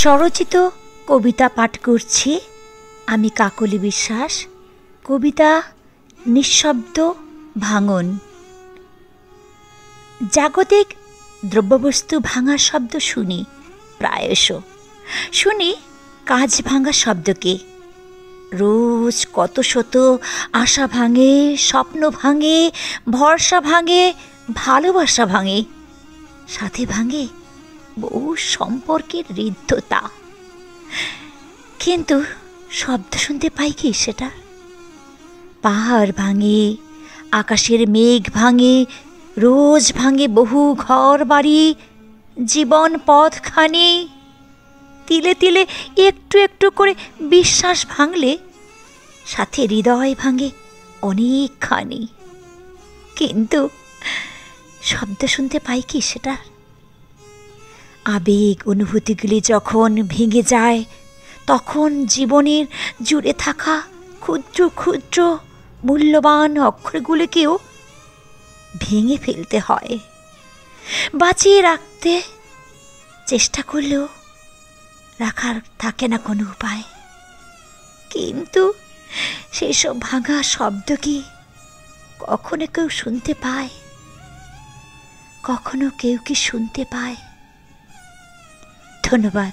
স্বরচিত কবিতা পাঠ করছি আমি কাকলি বিশ্বাস। কবিতা নিঃশব্দ ভাঙন। জাগতিক দ্রব্যবস্তু ভাঙার শব্দ শুনি প্রায়শ, শুনি কাজ ভাঙা শব্দকে। রোজ কত শত আশা ভাঙে, স্বপ্ন ভাঙে, ভরসা ভাঙে, ভালোবাসা ভাঙে, সাথে ভাঙে বহু সম্পর্কের হৃদ্যতা। কিন্তু শব্দ শুনতে পাই কি সেটা? পাহাড় ভাঙে, আকাশের মেঘ ভাঙে, রোজ ভাঙে বহু ঘর বাড়ি, জীবন পথখানি। তিলে তিলে একটু একটু করে বিশ্বাস ভাঙলে সাথে হৃদয় ভাঙে অনেকখানি। কিন্তু শব্দ শুনতে পাই কি সেটা? আবেগ অনুভূতিগুলি যখন ভেঙে যায়, তখন জীবনের জুড়ে থাকা ক্ষুদ্র ক্ষুদ্র মূল্যবান অক্ষরগুলিকেও ভেঙে ফেলতে হয়। বাঁচিয়ে রাখতে চেষ্টা করলেও রাখার থাকে না কোনো উপায়। কিন্তু সেসব ভাঙা শব্দ কি কখনো কেউ শুনতে পায়? কখনো কেউ কি শুনতে পায়? ধন্যবাদ।